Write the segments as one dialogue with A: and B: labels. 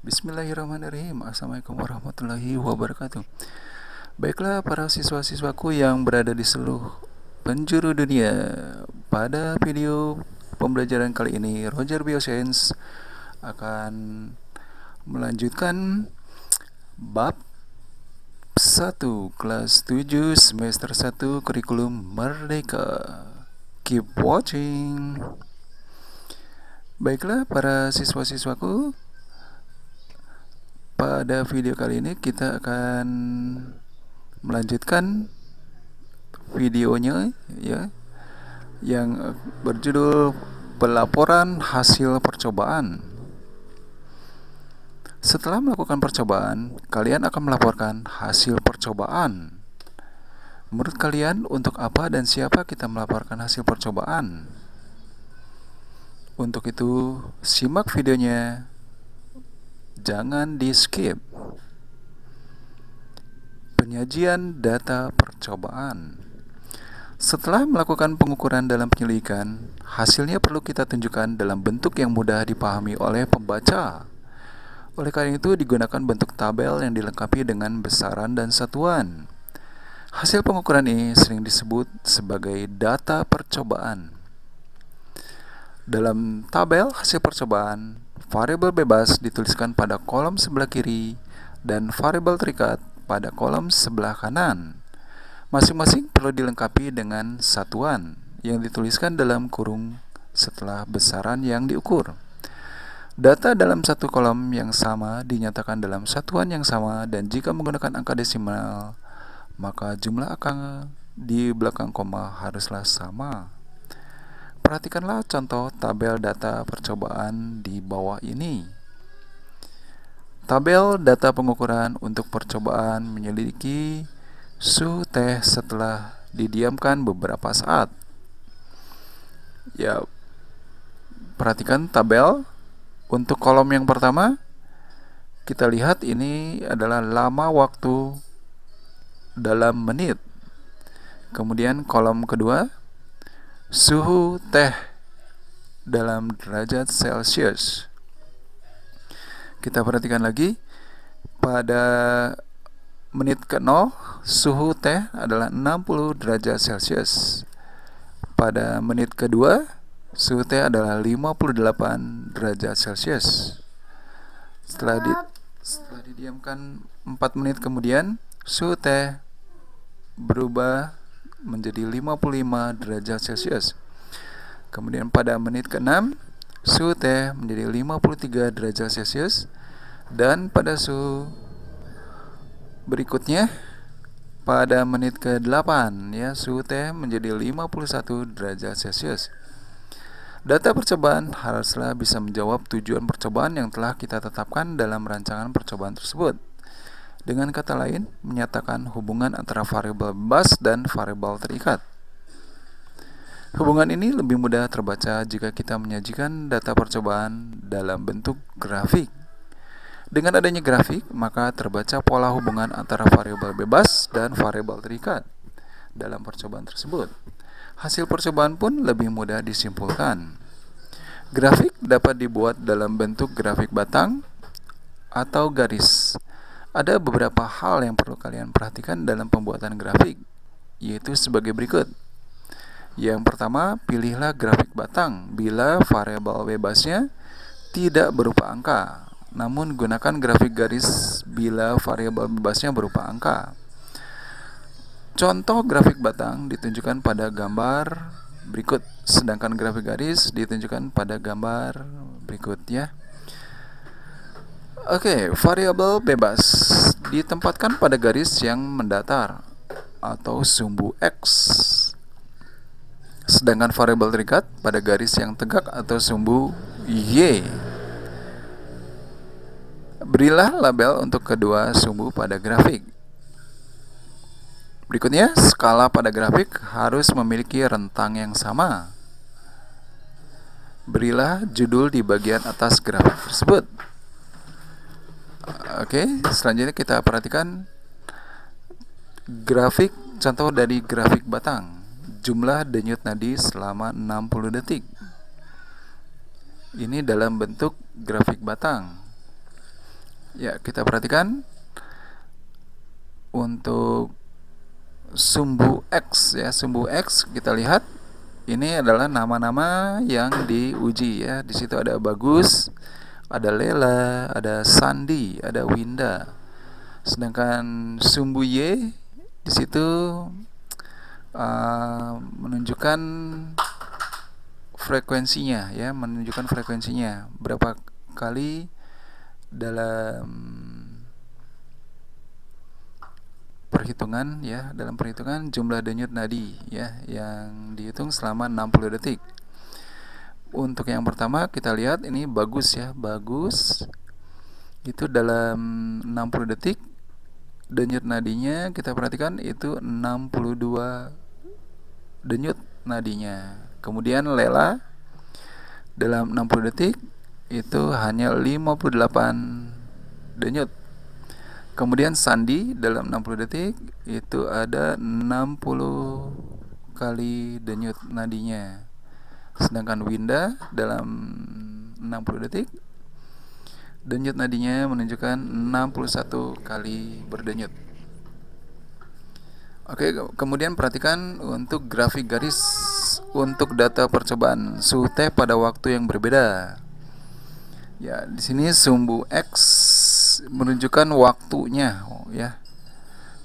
A: Bismillahirrahmanirrahim. Assalamualaikum warahmatullahi wabarakatuh. Baiklah para siswa-siswaku yang berada di seluruh penjuru dunia. Pada video pembelajaran kali ini, Roger Bioscience akan melanjutkan bab 1 kelas 7 semester 1 kurikulum Merdeka. Keep watching. Baiklah para siswa-siswaku, pada video kali ini kita akan melanjutkan videonya ya, yang berjudul pelaporan hasil percobaan. Setelah melakukan percobaan, kalian akan melaporkan hasil percobaan. Menurut kalian, untuk apa dan siapa kita melaporkan hasil percobaan? Untuk itu, simak videonya. Jangan di-skip. Penyajian data percobaan. Setelah melakukan pengukuran dalam penyelidikan, hasilnya perlu kita tunjukkan dalam bentuk yang mudah dipahami oleh pembaca. Oleh karena itu, digunakan bentuk tabel yang dilengkapi dengan besaran dan satuan. Hasil pengukuran ini sering disebut sebagai data percobaan. Dalam tabel hasil percobaan, variabel bebas dituliskan pada kolom sebelah kiri dan variabel terikat pada kolom sebelah kanan. Masing-masing perlu dilengkapi dengan satuan yang dituliskan dalam kurung setelah besaran yang diukur. Data dalam satu kolom yang sama dinyatakan dalam satuan yang sama, dan jika menggunakan angka desimal, maka jumlah angka di belakang koma haruslah sama. Perhatikanlah contoh tabel data percobaan di bawah ini. Tabel data pengukuran untuk percobaan menyelidiki suhu teh setelah didiamkan beberapa saat. Ya, perhatikan tabel untuk kolom yang pertama. Kita lihat ini adalah lama waktu dalam menit. Kemudian kolom kedua, suhu teh dalam derajat Celcius. Kita perhatikan lagi, pada menit ke-0 suhu teh adalah 60 derajat Celcius. Pada menit kedua suhu teh adalah 58 derajat Celcius. Setelah didiamkan 4 menit kemudian, suhu teh berubah menjadi 55 derajat Celcius. Kemudian pada menit ke-6, suhu teh menjadi 53 derajat Celcius. Dan pada suhu berikutnya, pada menit ke-8 ya, suhu teh menjadi 51 derajat Celcius. Data percobaan haruslah bisa menjawab tujuan percobaan yang telah kita tetapkan dalam rancangan percobaan tersebut. Dengan kata lain, menyatakan hubungan antara variabel bebas dan variabel terikat. Hubungan ini lebih mudah terbaca jika kita menyajikan data percobaan dalam bentuk grafik. Dengan adanya grafik, maka terbaca pola hubungan antara variabel bebas dan variabel terikat dalam percobaan tersebut. Hasil percobaan pun lebih mudah disimpulkan. Grafik dapat dibuat dalam bentuk grafik batang atau garis. Ada beberapa hal yang perlu kalian perhatikan dalam pembuatan grafik, yaitu sebagai berikut. Yang pertama, pilihlah grafik batang bila variabel bebasnya tidak berupa angka, namun gunakan grafik garis bila variabel bebasnya berupa angka. Contoh grafik batang ditunjukkan pada gambar berikut, sedangkan grafik garis ditunjukkan pada gambar berikut ya. Oke, variabel bebas ditempatkan pada garis yang mendatar atau sumbu X. Sedangkan variabel terikat pada garis yang tegak atau sumbu Y. Berilah label untuk kedua sumbu pada grafik. Berikutnya, skala pada grafik harus memiliki rentang yang sama. Berilah judul di bagian atas grafik tersebut. Oke, selanjutnya kita perhatikan grafik, contoh dari grafik batang. Jumlah denyut nadi selama 60 detik. Ini dalam bentuk grafik batang. Ya, kita perhatikan untuk sumbu X ya, sumbu X kita lihat ini adalah nama-nama yang diuji ya. Di situ ada Bagus, ada Lela, ada Sandi, ada Winda. Sedangkan sumbu Y di situ menunjukkan frekuensinya ya, menunjukkan frekuensinya berapa kali dalam perhitungan ya, dalam perhitungan jumlah denyut nadi ya yang dihitung selama 60 detik. Untuk yang pertama kita lihat ini Bagus ya, Bagus itu dalam 60 detik denyut nadinya kita perhatikan itu 62 denyut nadinya. Kemudian Lela dalam 60 detik itu hanya 58 denyut. Kemudian Sandi dalam 60 detik itu ada 60 kali denyut nadinya. Sedangkan Winda dalam 60 detik denyut nadinya menunjukkan 61 kali berdenyut. Oke, kemudian perhatikan untuk grafik garis untuk data percobaan suhu teh pada waktu yang berbeda. Ya, di sini sumbu X menunjukkan waktunya ya.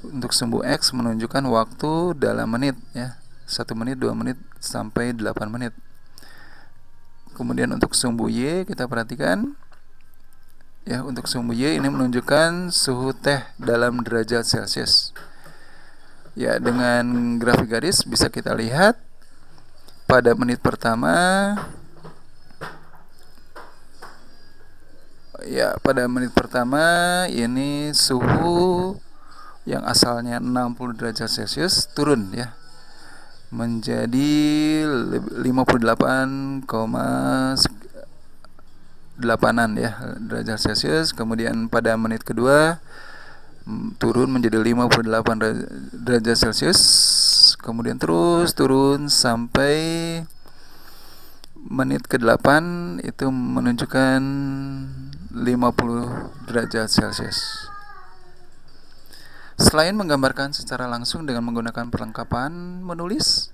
A: Untuk sumbu X menunjukkan waktu dalam menit ya. 1 menit, 2 menit sampai 8 menit. Kemudian untuk sumbu Y kita perhatikan ya, untuk sumbu Y ini menunjukkan suhu teh dalam derajat Celcius. Ya, dengan grafik garis bisa kita lihat pada menit pertama ya, pada menit pertama ini suhu yang asalnya 60 derajat Celcius turun ya menjadi 58,8an ya derajat Celcius. Kemudian pada menit kedua turun menjadi 58 derajat Celcius. Kemudian terus turun sampai menit ke-8 itu menunjukkan 50 derajat Celcius. Selain menggambarkan secara langsung dengan menggunakan perlengkapan menulis,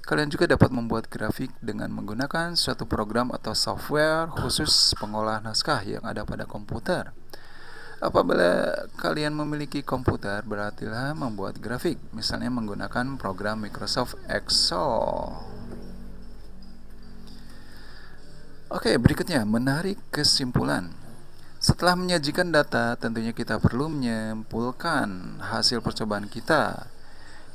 A: kalian juga dapat membuat grafik dengan menggunakan suatu program atau software khusus pengolah naskah yang ada pada komputer. Apabila kalian memiliki komputer, berartilah membuat grafik, misalnya menggunakan program Microsoft Excel. Oke, berikutnya menarik kesimpulan. Setelah menyajikan data, tentunya kita perlu menyimpulkan hasil percobaan kita.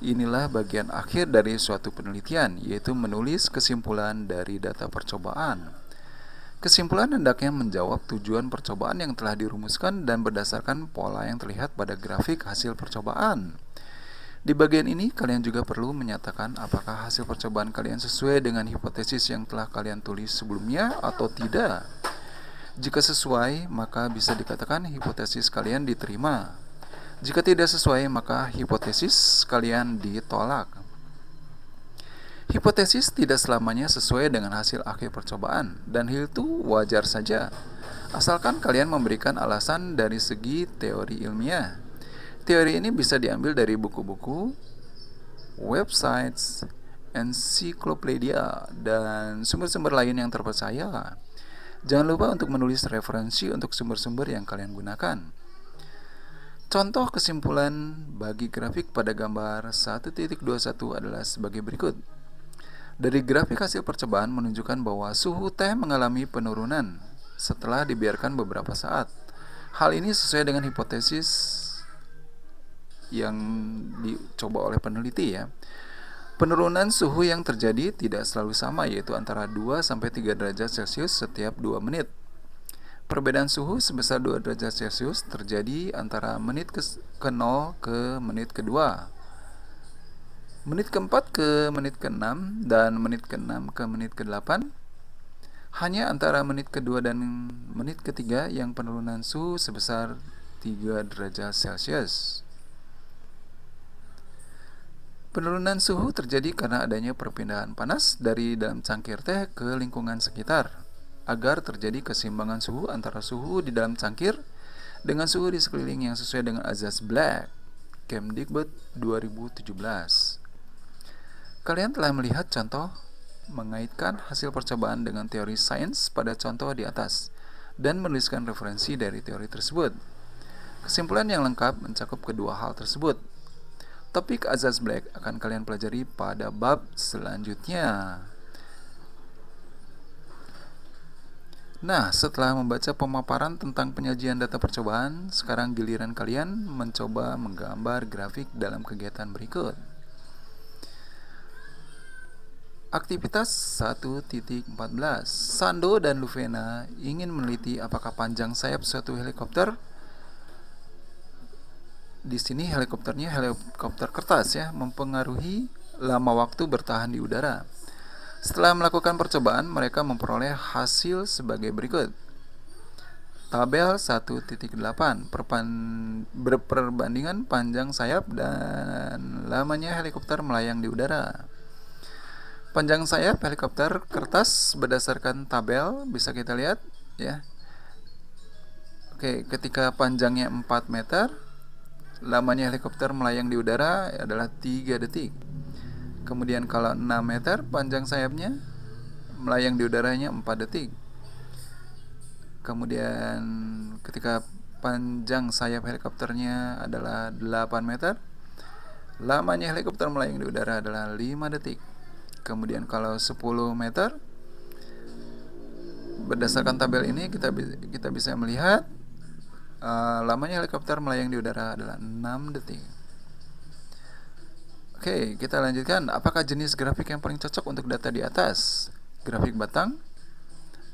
A: Inilah bagian akhir dari suatu penelitian, yaitu menulis kesimpulan dari data percobaan. Kesimpulan hendaknya menjawab tujuan percobaan yang telah dirumuskan dan berdasarkan pola yang terlihat pada grafik hasil percobaan. Di bagian ini, kalian juga perlu menyatakan apakah hasil percobaan kalian sesuai dengan hipotesis yang telah kalian tulis sebelumnya atau tidak. Jika sesuai, maka bisa dikatakan hipotesis kalian diterima. Jika tidak sesuai, maka hipotesis kalian ditolak. Hipotesis tidak selamanya sesuai dengan hasil akhir percobaan, dan hal itu wajar saja, asalkan kalian memberikan alasan dari segi teori ilmiah. Teori ini bisa diambil dari buku-buku, websites, ensiklopedia, dan sumber-sumber lain yang terpercaya. Jangan lupa untuk menulis referensi untuk sumber-sumber yang kalian gunakan. Contoh kesimpulan bagi grafik pada gambar 1.21 adalah sebagai berikut. Dari grafik hasil percobaan menunjukkan bahwa suhu teh mengalami penurunan setelah dibiarkan beberapa saat. Hal ini sesuai dengan hipotesis yang dicoba oleh peneliti ya. Penurunan suhu yang terjadi tidak selalu sama, yaitu antara 2-3 derajat Celcius setiap 2 menit. Perbedaan suhu sebesar 2 derajat Celcius terjadi antara menit ke-0 ke menit kedua, menit ke-4 ke menit ke-6, dan menit ke-6 ke menit ke-8. Hanya antara menit kedua dan menit ketiga yang penurunan suhu sebesar 3 derajat Celcius. Penurunan suhu terjadi karena adanya perpindahan panas dari dalam cangkir teh ke lingkungan sekitar. Agar terjadi keseimbangan suhu antara suhu di dalam cangkir dengan suhu di sekeliling yang sesuai dengan azas Black, Kemdikbud 2017. Kalian telah melihat contoh mengaitkan hasil percobaan dengan teori sains pada contoh di atas dan menuliskan referensi dari teori tersebut. Kesimpulan yang lengkap mencakup kedua hal tersebut. Topik azas Black akan kalian pelajari pada bab selanjutnya. Nah, setelah membaca pemaparan tentang penyajian data percobaan, sekarang giliran kalian mencoba menggambar grafik dalam kegiatan berikut. Aktivitas 1.14. Sando dan Luvena ingin meneliti apakah panjang sayap suatu helikopter. Di sini helikopternya helikopter kertas ya, mempengaruhi lama waktu bertahan di udara. Setelah melakukan percobaan, mereka memperoleh hasil sebagai berikut. Tabel 1.8 perbandingan panjang sayap dan lamanya helikopter melayang di udara. Panjang sayap helikopter kertas berdasarkan tabel bisa kita lihat ya. Oke, ketika panjangnya 4 meter, lamanya helikopter melayang di udara adalah 3 detik. Kemudian kalau 6 meter panjang sayapnya, melayang di udaranya 4 detik. Kemudian ketika panjang sayap helikopternya adalah 8 meter, lamanya helikopter melayang di udara adalah 5 detik. Kemudian kalau 10 meter, berdasarkan tabel ini kita bisa melihat lamanya helikopter melayang di udara adalah 6 detik. Oke, kita lanjutkan. Apakah jenis grafik yang paling cocok untuk data di atas? Grafik batang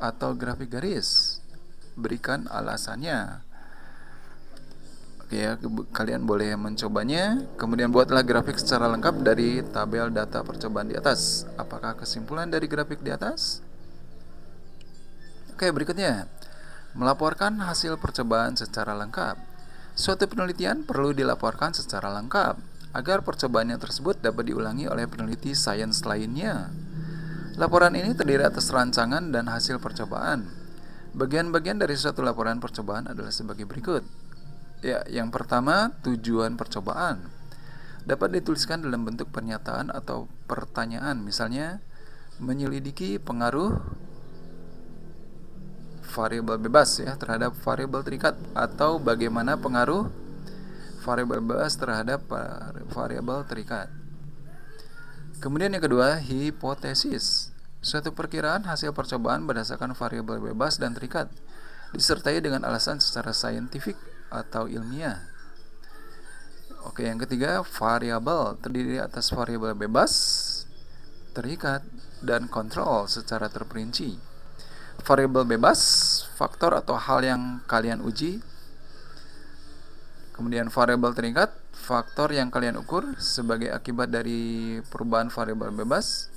A: atau grafik garis? Berikan alasannya. Oke ya, kalian boleh mencobanya. Kemudian buatlah grafik secara lengkap dari tabel data percobaan di atas. Apakah kesimpulan dari grafik di atas? Oke, berikutnya. Melaporkan hasil percobaan secara lengkap. Suatu penelitian perlu dilaporkan secara lengkap agar percobaannya tersebut dapat diulangi oleh peneliti sains lainnya. Laporan ini terdiri atas rancangan dan hasil percobaan. Bagian-bagian dari suatu laporan percobaan adalah sebagai berikut. Ya, yang pertama, tujuan percobaan. Dapat dituliskan dalam bentuk pernyataan atau pertanyaan, misalnya menyelidiki pengaruh variabel bebas ya terhadap variabel terikat, atau bagaimana pengaruh variabel bebas terhadap variabel terikat. Kemudian yang kedua, hipotesis. Suatu perkiraan hasil percobaan berdasarkan variabel bebas dan terikat, disertai dengan alasan secara saintifik atau ilmiah. Oke, yang ketiga, variabel terdiri atas variabel bebas, terikat, dan kontrol secara terperinci. Variabel bebas, faktor atau hal yang kalian uji. Kemudian variabel terikat, faktor yang kalian ukur sebagai akibat dari perubahan variabel bebas.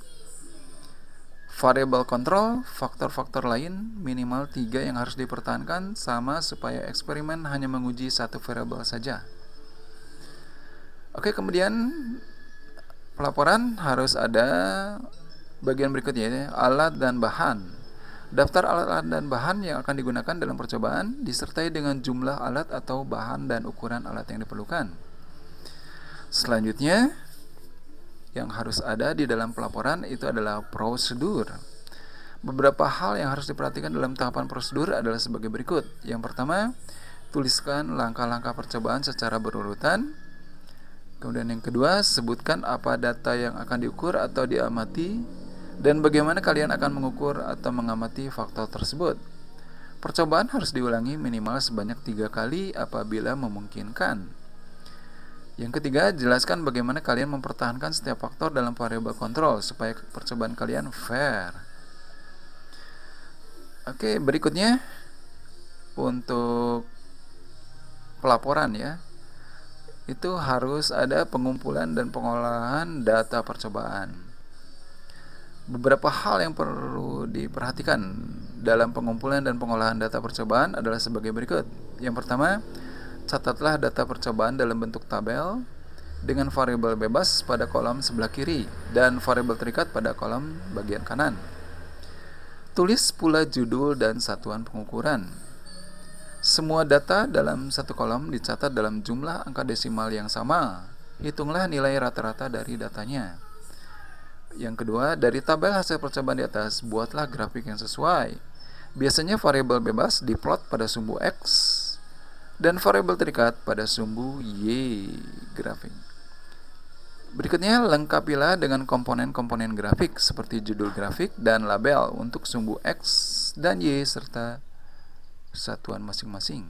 A: Variabel kontrol, faktor-faktor lain minimal 3 yang harus dipertahankan sama supaya eksperimen hanya menguji satu variabel saja. Oke, kemudian pelaporan harus ada bagian berikutnya ya, alat dan bahan. Daftar alat dan bahan yang akan digunakan dalam percobaan disertai dengan jumlah alat atau bahan dan ukuran alat yang diperlukan. Selanjutnya, yang harus ada di dalam pelaporan itu adalah prosedur. Beberapa hal yang harus diperhatikan dalam tahapan prosedur adalah sebagai berikut. Yang pertama, tuliskan langkah-langkah percobaan secara berurutan. Kemudian yang kedua, sebutkan apa data yang akan diukur atau diamati dan bagaimana kalian akan mengukur atau mengamati faktor tersebut. Percobaan harus diulangi minimal sebanyak 3 kali apabila memungkinkan. Yang ketiga, jelaskan bagaimana kalian mempertahankan setiap faktor dalam variabel kontrol supaya percobaan kalian fair. Oke, berikutnya untuk pelaporan ya. Itu harus ada pengumpulan dan pengolahan data percobaan. Beberapa hal yang perlu diperhatikan dalam pengumpulan dan pengolahan data percobaan adalah sebagai berikut. Yang pertama, catatlah data percobaan dalam bentuk tabel dengan variabel bebas pada kolom sebelah kiri dan variabel terikat pada kolom bagian kanan. Tulis pula judul dan satuan pengukuran. Semua data dalam satu kolom dicatat dalam jumlah angka desimal yang sama. Hitunglah nilai rata-rata dari datanya. Yang kedua, dari tabel hasil percobaan di atas, buatlah grafik yang sesuai. Biasanya variabel bebas diplot pada sumbu X dan variabel terikat pada sumbu Y grafik. Berikutnya, lengkapilah dengan komponen-komponen grafik seperti judul grafik dan label untuk sumbu X dan Y serta satuan masing-masing.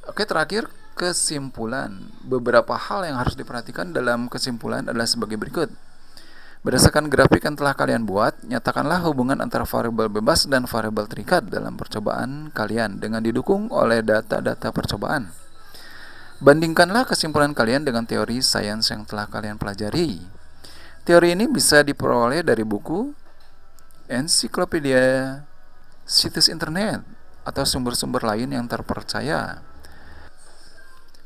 A: Oke, terakhir kesimpulan. Beberapa hal yang harus diperhatikan dalam kesimpulan adalah sebagai berikut. Berdasarkan grafik yang telah kalian buat, nyatakanlah hubungan antara variabel bebas dan variabel terikat dalam percobaan kalian dengan didukung oleh data-data percobaan. Bandingkanlah kesimpulan kalian dengan teori sains yang telah kalian pelajari. Teori ini bisa diperoleh dari buku, ensiklopedia, situs internet, atau sumber-sumber lain yang terpercaya.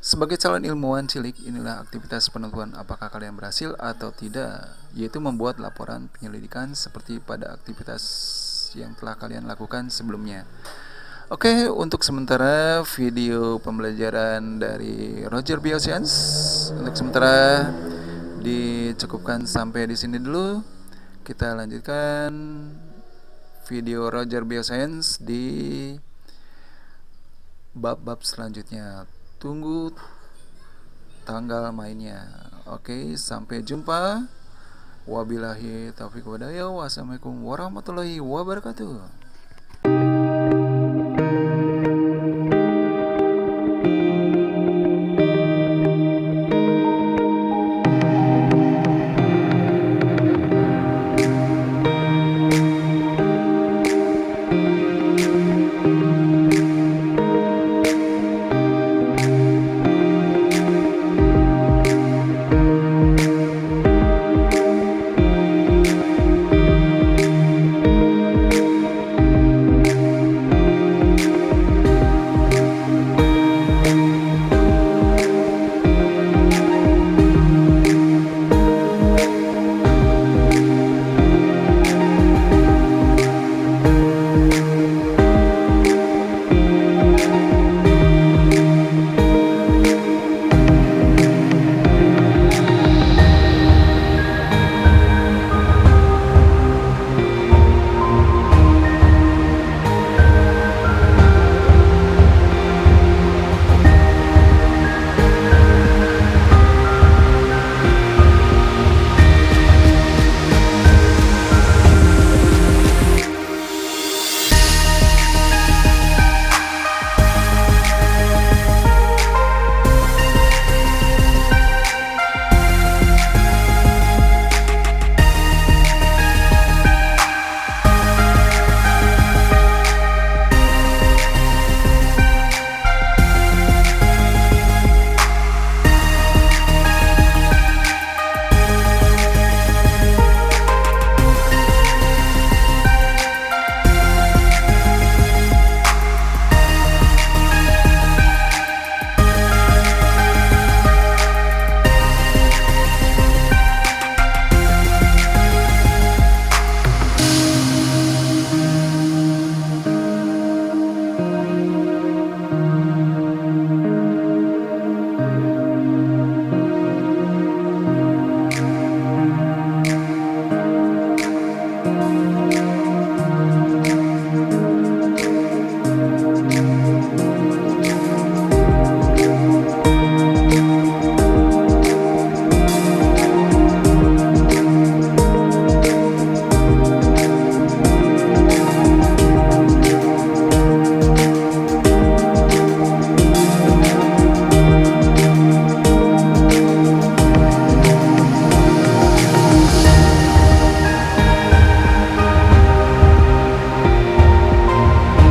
A: Sebagai calon ilmuwan cilik, inilah aktivitas penentuan apakah kalian berhasil atau tidak, yaitu membuat laporan penyelidikan seperti pada aktivitas yang telah kalian lakukan sebelumnya. Oke, untuk sementara video pembelajaran dari Roger Bioscience untuk sementara dicukupkan sampai di sini dulu. Kita lanjutkan video Roger Bioscience di bab-bab selanjutnya. Tunggu tanggal mainnya. Oke, sampai jumpa. Wabillahi taufiq walhidayah. Wassalamualaikum warahmatullahi wabarakatuh.